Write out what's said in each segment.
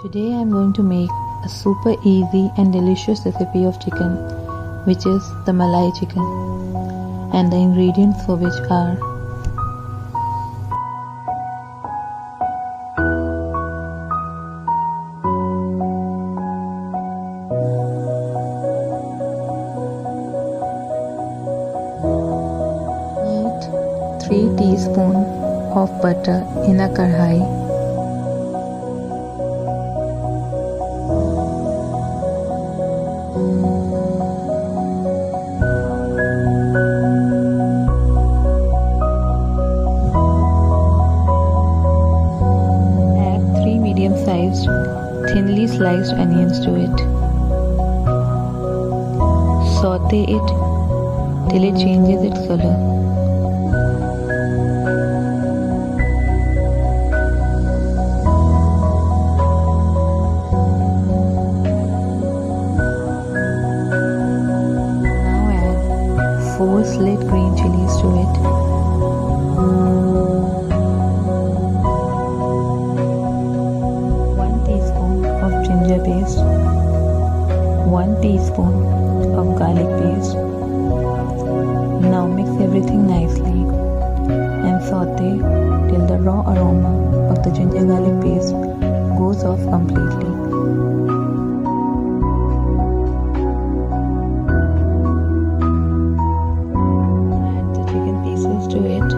Today I am going to make a super easy and delicious recipe of chicken, which is the Malai chicken, and the ingredients for which are heat 3 teaspoons of butter in a kadhai. Medium-sized, thinly sliced onions to it. Saute it till it changes its color. Now add 4 slit green chilies to it. 1 teaspoon of ginger paste, 1 teaspoon of garlic paste. Now mix everything nicely and saute till the raw aroma of the ginger garlic paste goes off completely. Add the chicken pieces to it.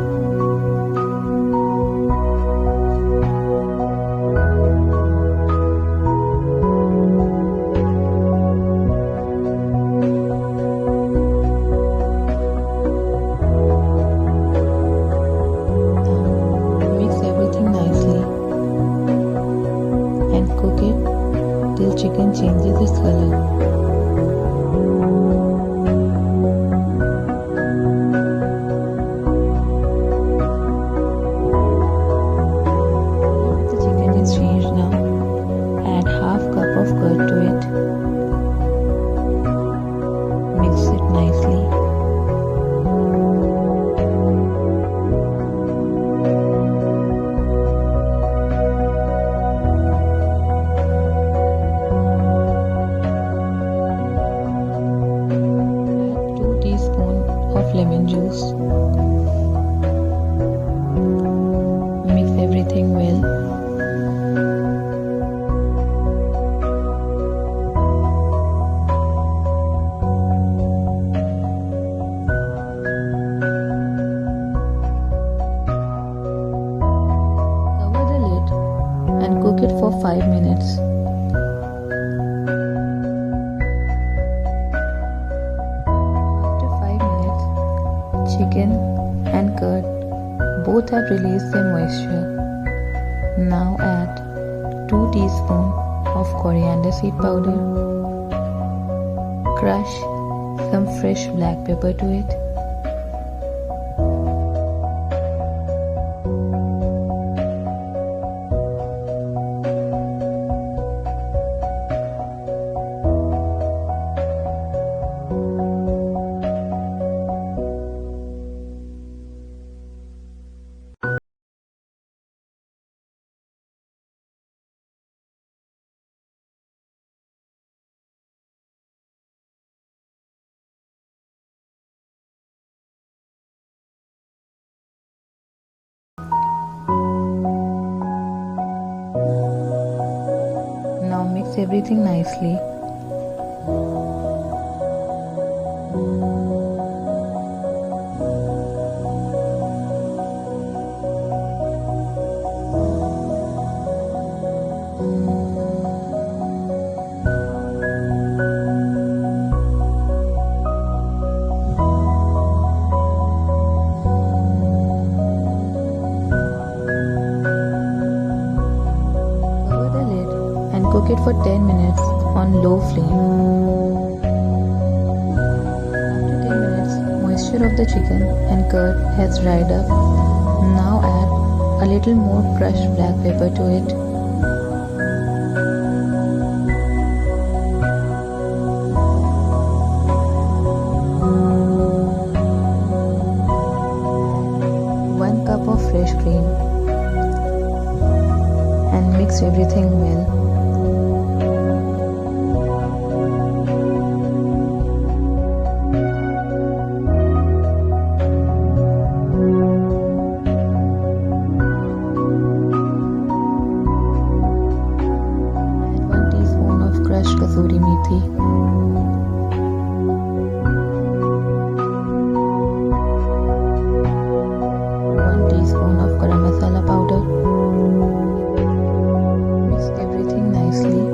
Cook it till chicken changes its color. The chicken is changed now. Add half cup of curd to it. Mix it nicely. Of lemon juice. Mix everything well. Cover the lid and cook it for 5 minutes. Chicken and curd both have released their moisture. Now add 2 teaspoons of coriander seed powder. Crush some fresh black pepper to it. Now mix everything nicely. Cook it for 10 minutes on low flame. After 10 minutes, moisture of the chicken and curd has dried up. Now add a little more crushed black pepper to it. Add 1 cup of fresh cream and mix everything well. crushed kasuri methi, 1 teaspoon of garam masala powder. Mix everything nicely.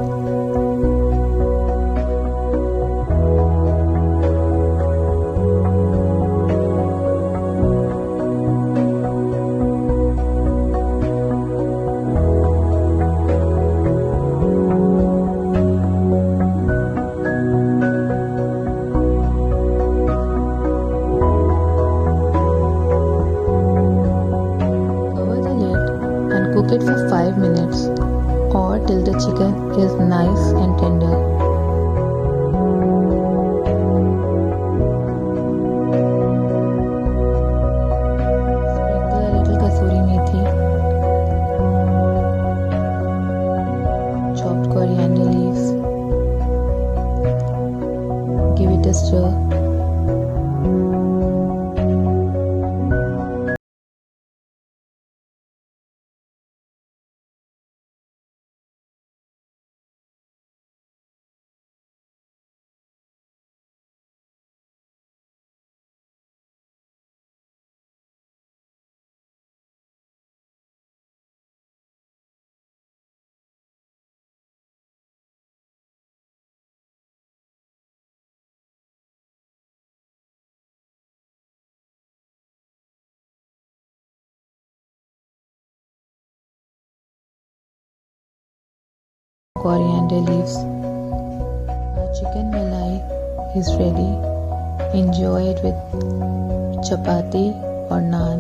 Cook it for 5 minutes or till the chicken is nice and tender. Sprinkle a little kasuri methi, chopped coriander leaves. Give it a stir. Coriander leaves. Our chicken malai is ready. Enjoy it with chapati or naan.